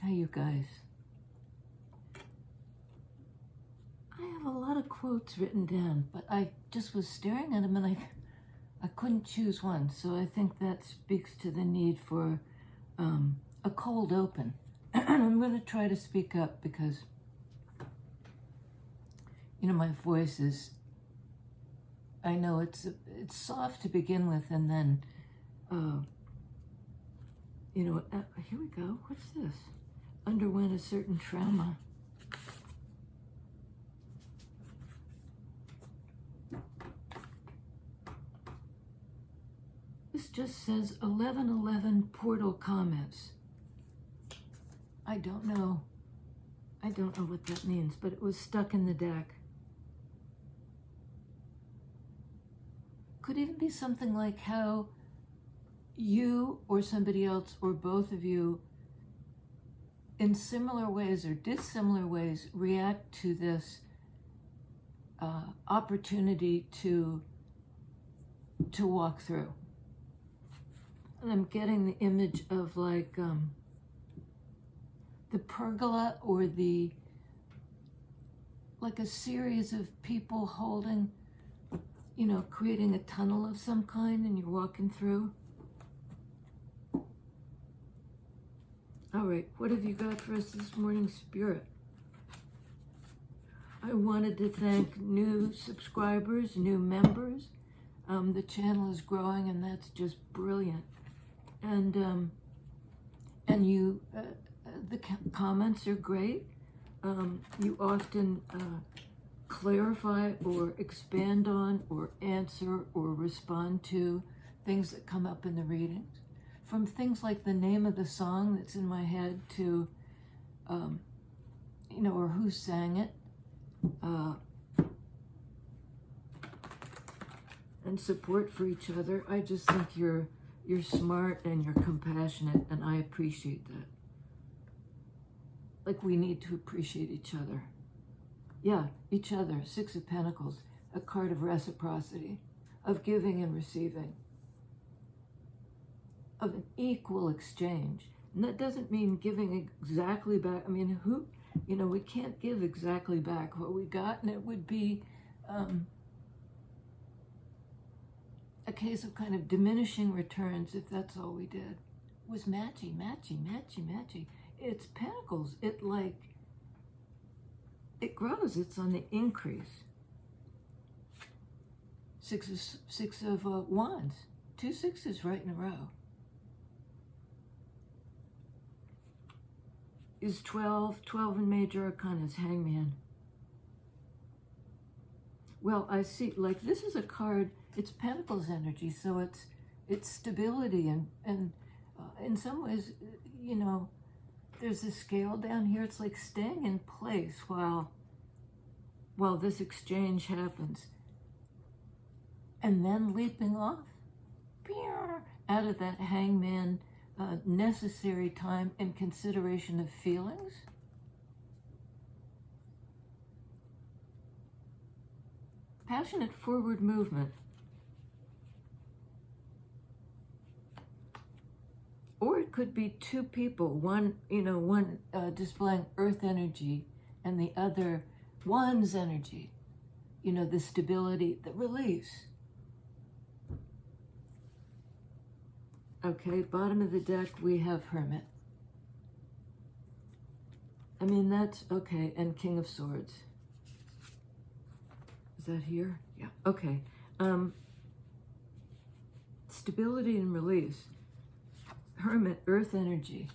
Hey, you guys. I have a lot of quotes written down, but I just was staring at them and I couldn't choose one. So I think that speaks to the need for a cold open. I'm going to try to speak up because, you know, my voice is, I know it's soft to begin with, and then, you know, here we go. What's this? Underwent a certain trauma. This just says 1111 portal comments. I don't know what that means, but it was stuck in the deck. Could even be something like how you or somebody else or both of you in similar ways or dissimilar ways react to this opportunity to walk through. And I'm getting the image of like the pergola, or like a series of people holding, you know, creating a tunnel of some kind, and you're walking through. All right, what have you got for us this morning, Spirit? I wanted to thank new subscribers, new members. The channel is growing, and that's just brilliant. And you, the comments are great. You often clarify or expand on or answer or respond to things that come up in the readings. From things like the name of the song that's in my head to, you know, or who sang it. And support for each other. I just think you're smart and you're compassionate, and I appreciate that. Like, we need to appreciate each other. Yeah, each other. Six of Pentacles, a card of reciprocity, of giving and receiving, of an equal exchange. And that doesn't mean giving exactly back. I mean, you know, we can't give exactly back what we got, and it would be a case of kind of diminishing returns if that's all we did. It was matchy. It's Pentacles. It grows. It's on the increase. Six of Wands. 2 sixes right in a row. Is 12 in major arcana is Hangman. Well, I see, like, this is a card, it's Pentacles energy, so it's stability, and in some ways, you know, there's a scale down here. It's like staying in place while this exchange happens, and then leaping off out of that Hangman necessary time in consideration of feelings. Passionate forward movement. Or it could be two people, one displaying earth energy and the other one's energy, you know, the stability, the release. Okay, bottom of the deck, we have Hermit. I mean, that's okay, and King of Swords. Is that here? Yeah, okay. Stability and release. Hermit, earth energy.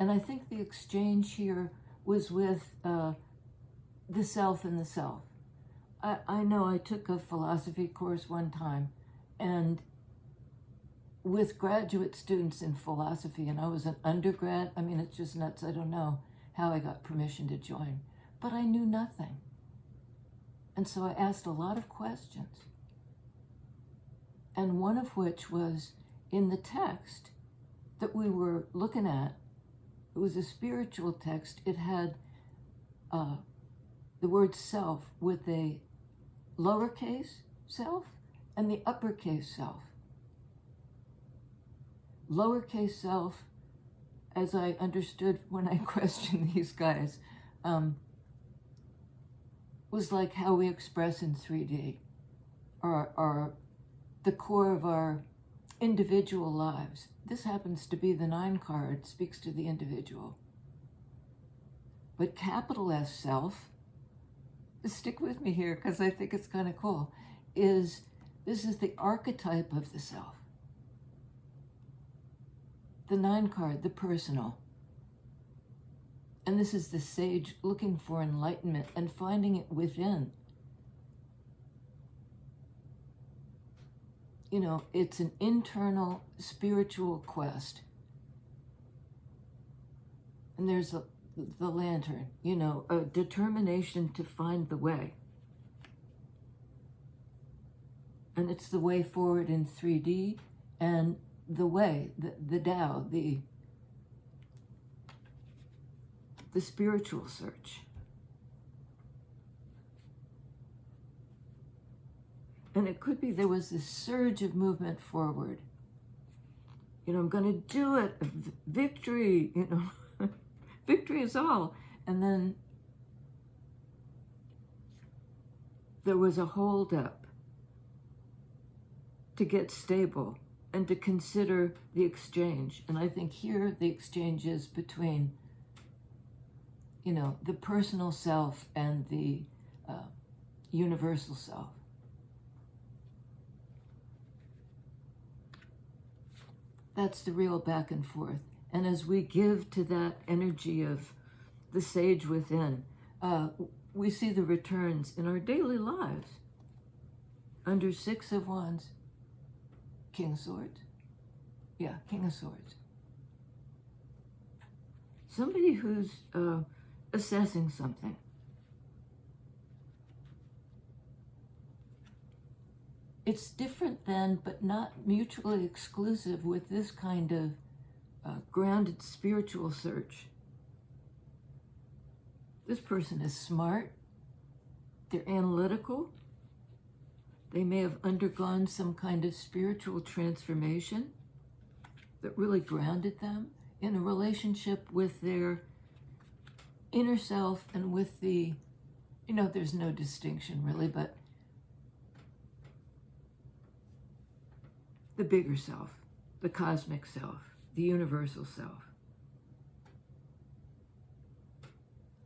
And I think the exchange here was with the self and the self. I know I took a philosophy course one time, and with graduate students in philosophy, and I was an undergrad. I mean, it's just nuts. I don't know how I got permission to join, but I knew nothing. And so I asked a lot of questions, and one of which was in the text that we were looking at. It was a spiritual text. It had the word self with a lowercase self and the uppercase self. Lowercase self as I understood when I questioned these guys, was like how we express in 3D, or the core of our individual lives. This happens to be the 9 card, speaks to the individual. But capital S self, stick with me here because I think it's kind of cool, this is the archetype of the self. The 9 card, the personal. And this is the sage looking for enlightenment and finding it within. You know, it's an internal spiritual quest. And there's the lantern, you know, a determination to find the way. And it's the way forward in 3D, and the way, the Tao, the spiritual search. And it could be there was this surge of movement forward. You know, I'm going to do it, victory, you know, victory is all. And then there was a hold up to get stable and to consider the exchange. And I think here the exchange is between, you know, the personal self and the universal self. That's the real back and forth. And as we give to that energy of the sage within, we see the returns in our daily lives. Under 6 of Wands, King of Swords. Yeah, King of Swords. Somebody who's assessing something. It's different than, but not mutually exclusive with this kind of grounded spiritual search. This person is smart. They're analytical. They may have undergone some kind of spiritual transformation that really grounded them in a relationship with their inner self and with the, you know, there's no distinction really, but the bigger self, the cosmic self, the universal self.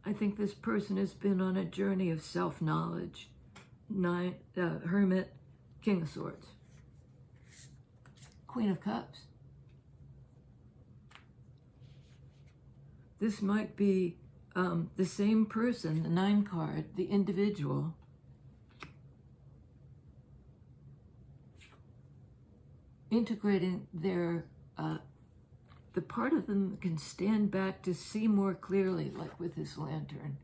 I think this person has been on a journey of self-knowledge. Hermit, King of Swords. Queen of Cups. This might be the same person, the 9 card, the individual, integrating their, the part of them that can stand back to see more clearly, like with this lantern,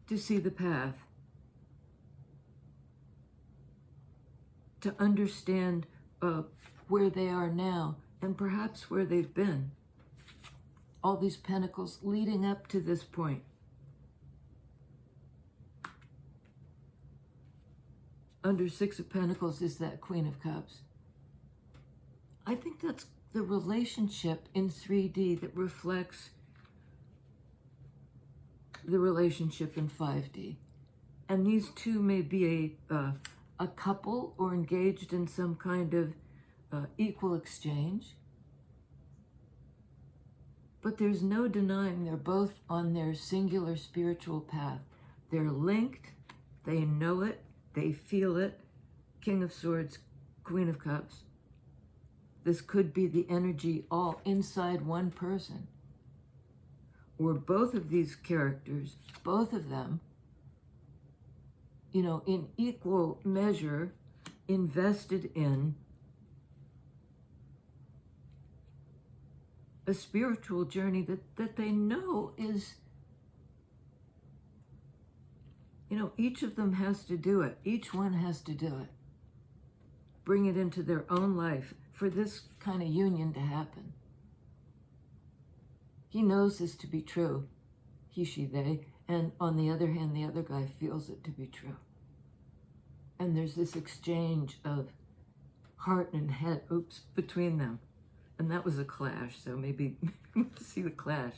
to see the path, to understand where they are now and perhaps where they've been. All these pentacles leading up to this point. Under 6 of Pentacles is that Queen of Cups. I think that's the relationship in 3D that reflects the relationship in 5D. And these two may be a couple or engaged in some kind of equal exchange. But there's no denying they're both on their singular spiritual path. They're linked, they know it, they feel it. King of Swords, Queen of Cups. This could be the energy all inside one person. Or both of these characters, both of them, you know, in equal measure, invested in a spiritual journey that they know is, you know, each of them has to do it. Each one has to do it. Bring it into their own life for this kind of union to happen. He knows this to be true, he, she, they, and on the other hand, the other guy feels it to be true. And there's this exchange of heart and head, between them. And that was a clash, so maybe we'll see the clash.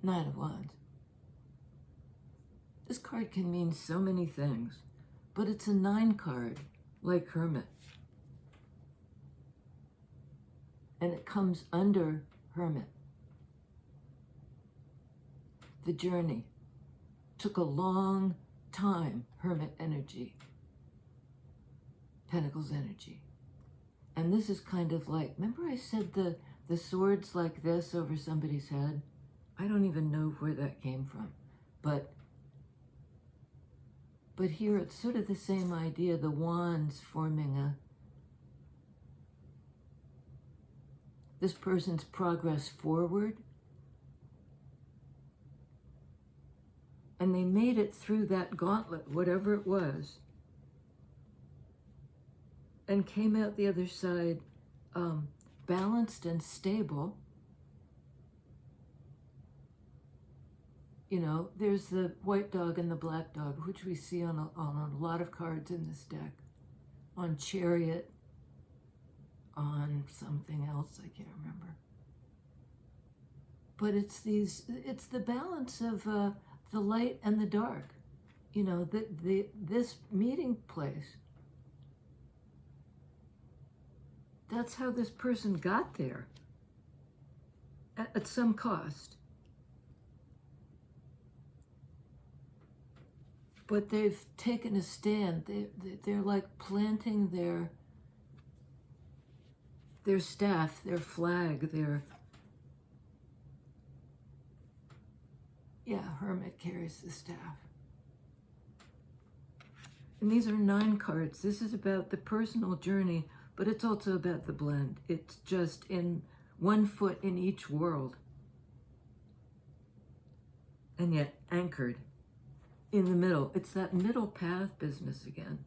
Nine of Wands. This card can mean so many things, but it's a 9 card, like Hermit. And it comes under Hermit. The journey took a long time, Hermit energy, Pentacles energy. And this is kind of like, remember I said the swords like this over somebody's head? I don't even know where that came from. But here it's sort of the same idea, the wands forming this person's progress forward. And they made it through that gauntlet, whatever it was, and came out the other side balanced and stable. You know, there's the white dog and the black dog, which we see on a lot of cards in this deck. On Chariot, on something else, I can't remember. But it's the balance of the light and the dark. You know, this meeting place. That's how this person got there, at some cost. But they've taken a stand. They're like planting their staff, their flag, Hermit carries the staff. And these are 9 cards. This is about the personal journey, but it's also about the blend. It's just in 1 foot in each world, and yet anchored in the middle. It's that middle path business again.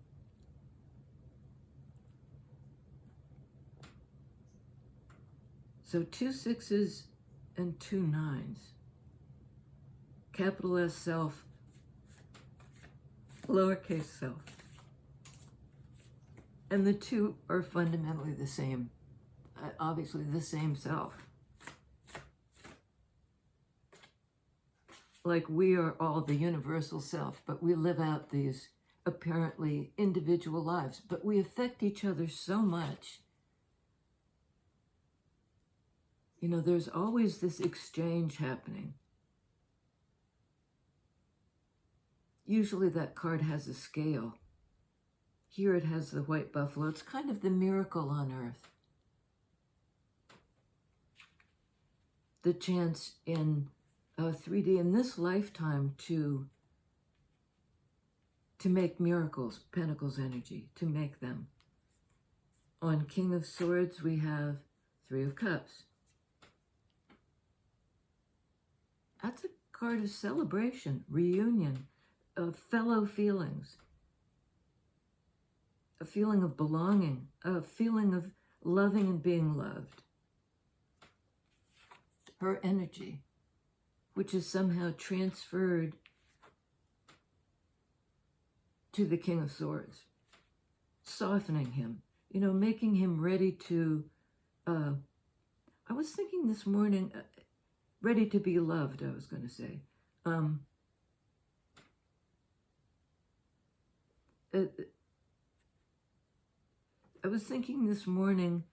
So 2 6s and 2 9s. Capital S self, lowercase self. And the 2 are fundamentally the same, obviously the same self. Like we are all the universal self, but we live out these apparently individual lives, but we affect each other so much. You know, there's always this exchange happening. Usually that card has a scale. Here it has the white buffalo. It's kind of the miracle on earth. The chance in 3D in this lifetime to make miracles, Pentacles energy, to make them. On King of Swords, we have 3 of Cups. That's a card of celebration, reunion, of fellow feelings. A feeling of belonging, a feeling of loving and being loved. Her energy, which is somehow transferred to the King of Swords, softening him, you know, making him ready to, I was thinking this morning, ready to be loved, I was going to say. I was thinking this morning,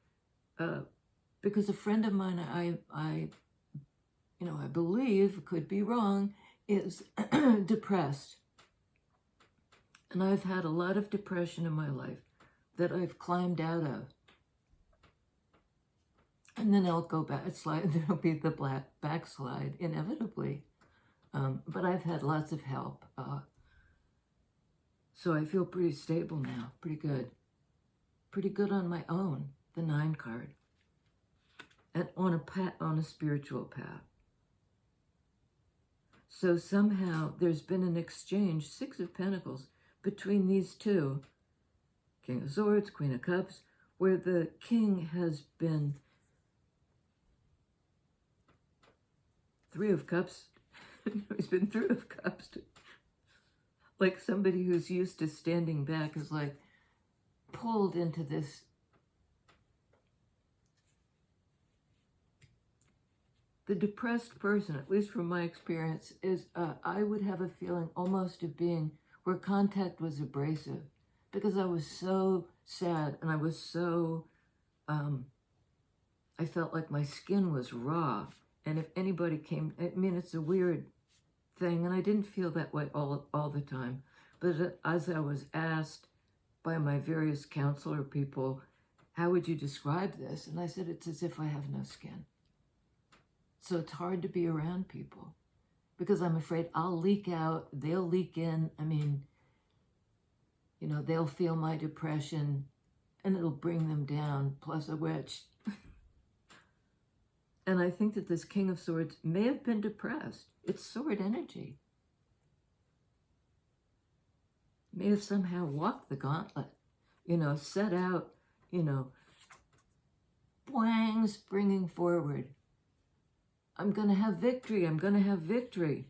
because a friend of mine I believe, could be wrong, is depressed. And I've had a lot of depression in my life that I've climbed out of. And then I'll go back, there'll be the backslide, inevitably. But I've had lots of help. So I feel pretty stable now, pretty good. Pretty good on my own, the 9 card. And on a spiritual path. So somehow there's been an exchange, 6 of Pentacles, between these 2, King of Swords, Queen of Cups, where the king has been 3 of Cups. He's been 3 of Cups. Like somebody who's used to standing back is like pulled into this the depressed person, at least from my experience, is I would have a feeling almost of being where contact was abrasive, because I was so sad and I was so, I felt like my skin was raw. And if anybody came, I mean, it's a weird thing, and I didn't feel that way all the time. But as I was asked by my various counselor people, how would you describe this? And I said, it's as if I have no skin. So it's hard to be around people because I'm afraid I'll leak out, they'll leak in. I mean, you know, they'll feel my depression and it'll bring them down, plus a witch. And I think that this King of Swords may have been depressed. It's sword energy. May have somehow walked the gauntlet, you know, set out, you know, boing, springing forward. I'm going to have victory. I'm going to have victory.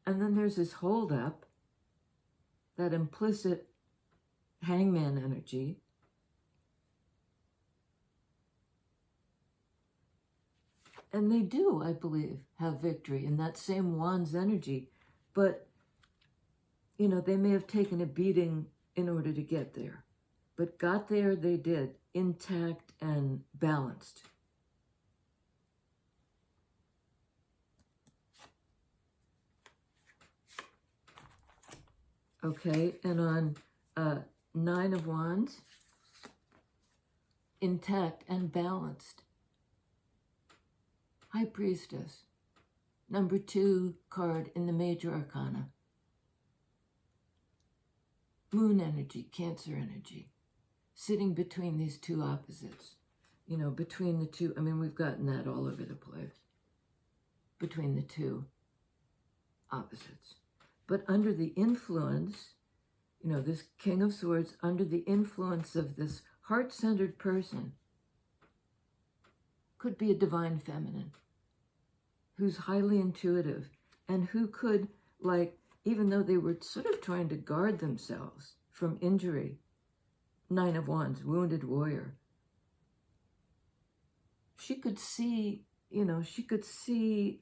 And then there's this hold up, that implicit hangman energy. And they do, I believe, have victory in that same wand's energy. But, you know, they may have taken a beating in order to get there. But got there, they did, intact and balanced. Okay, and on Nine of Wands, intact and balanced. High Priestess, number 2 card in the Major Arcana. Moon energy, Cancer energy, sitting between these two opposites. You know, between the two, I mean, we've gotten that all over the place. Between the two opposites. But under the influence, you know, this King of Swords, under the influence of this heart-centered person, could be a divine feminine who's highly intuitive and who could, like, even though they were sort of trying to guard themselves from injury, Nine of Wands, wounded warrior, she could see, you know, she could see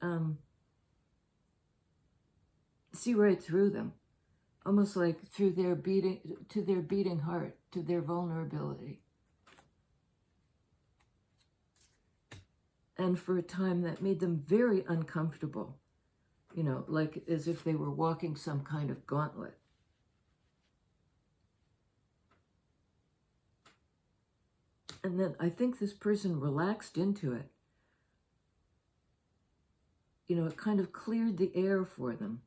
right through them, almost like through their beating heart, to their vulnerability. And for a time that made them very uncomfortable, you know, like as if they were walking some kind of gauntlet. And then I think this person relaxed into it. You know, it kind of cleared the air for them.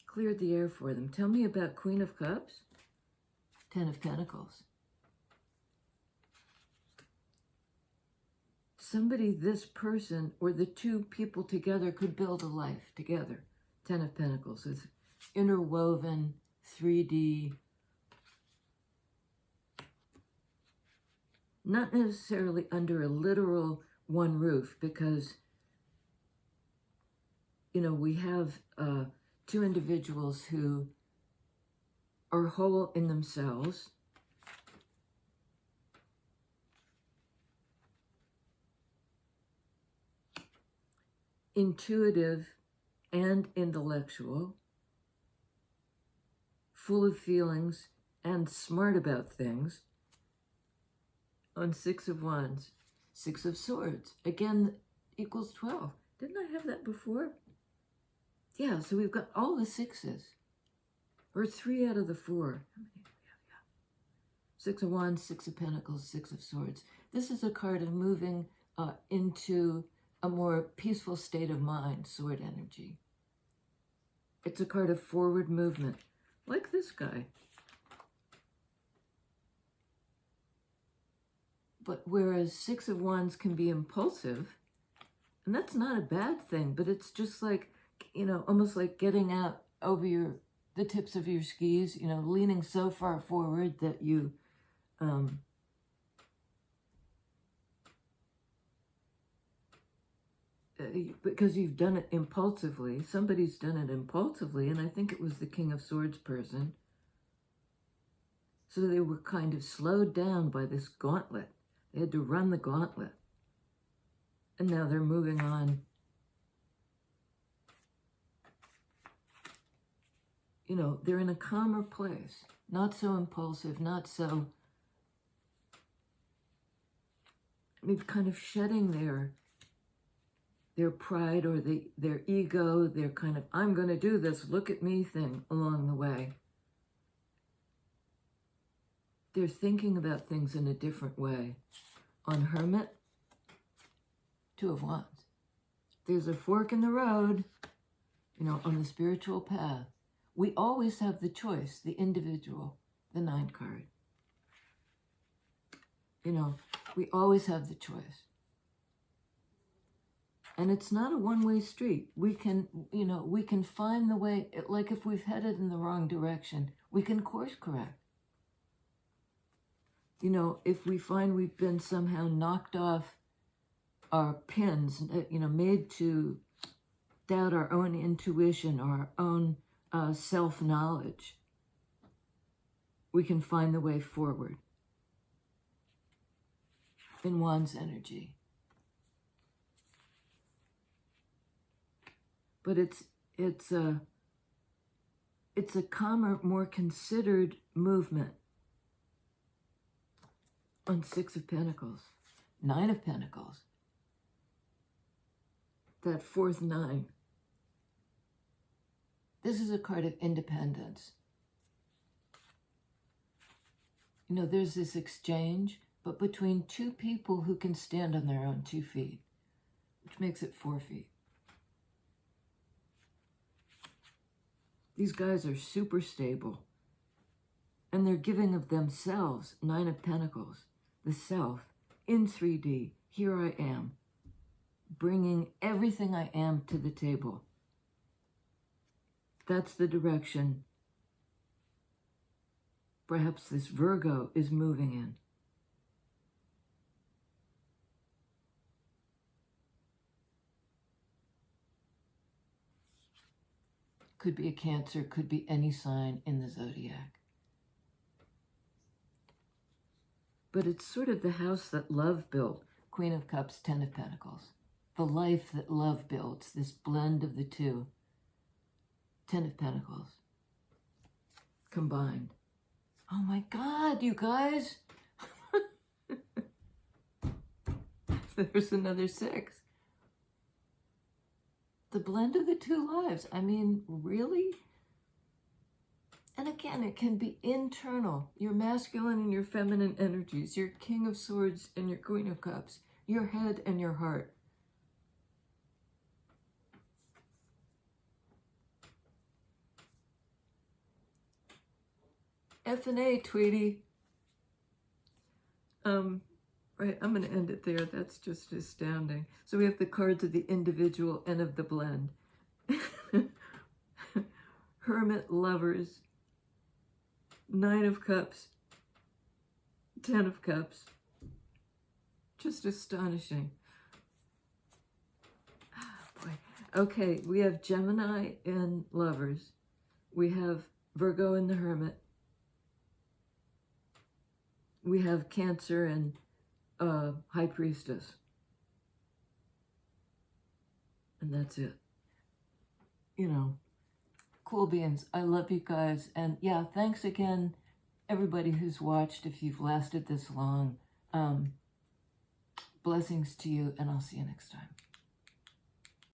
Cleared the air for them. Tell me about Queen of Cups. 10 of Pentacles. Somebody, this person, or the two people together could build a life together. 10 of Pentacles is interwoven, 3D. Not necessarily under a literal one roof, because, you know, we have two individuals who are whole in themselves, intuitive and intellectual, full of feelings and smart about things. On Six of Wands, Six of Swords, again equals 12. Didn't I have that before? Yeah, so we've got all the sixes. Or 3 out of the 4. Yeah. 6 of Wands, 6 of Pentacles, 6 of Swords. This is a card of moving into a more peaceful state of mind, sword energy. It's a card of forward movement, like this guy. But whereas 6 of Wands can be impulsive, and that's not a bad thing, but it's just like, you know, almost like getting out over the tips of your skis, you know, leaning so far forward that you, because you've done it impulsively. Somebody's done it impulsively, and I think it was the King of Swords person. So they were kind of slowed down by this gauntlet. They had to run the gauntlet. And now they're moving on. You know, they're in a calmer place. Not so impulsive, not so... I mean, kind of shedding their pride or their ego, their kind of, I'm going to do this, look at me thing along the way. They're thinking about things in a different way. On Hermit, Two of Wands. There's a fork in the road, you know, on the spiritual path. We always have the choice, the individual, the 9 card. You know, we always have the choice. And it's not a one-way street. We can, you know, we can find the way, like if we've headed in the wrong direction, we can course correct. You know, if we find we've been somehow knocked off our pins, you know, made to doubt our own intuition or our own self-knowledge, we can find the way forward in Wands energy. But it's a calmer, more considered movement on 6 of Pentacles, 9 of Pentacles, that 4th 9. This is a card of independence. You know, there's this exchange, but between 2 people who can stand on their own 2 feet, which makes it 4 feet. These guys are super stable, and they're giving of themselves, 9 of Pentacles, the self, in 3D. Here I am, bringing everything I am to the table. That's the direction perhaps this Virgo is moving in. Could be a Cancer, could be any sign in the zodiac. But it's sort of the house that love built. Queen of Cups, 10 of Pentacles. The life that love builds, this blend of the two. 10 of Pentacles. Combined. Oh my God, you guys. There's another 6. The blend of the 2 lives. I mean, really? And again, it can be internal. Your masculine and your feminine energies. Your King of Swords and your Queen of Cups. Your head and your heart. F&A, Tweety. Right, I'm going to end it there. That's just astounding. So we have the cards of the individual and of the blend. Hermit, Lovers, 9 of Cups, 10 of Cups. Just astonishing. Oh, boy. Okay, we have Gemini in Lovers. We have Virgo in the Hermit. We have Cancer and High Priestess. And that's it. You know, cool beans. I love you guys. And yeah, thanks again, everybody who's watched, if you've lasted this long. Blessings to you, and I'll see you next time.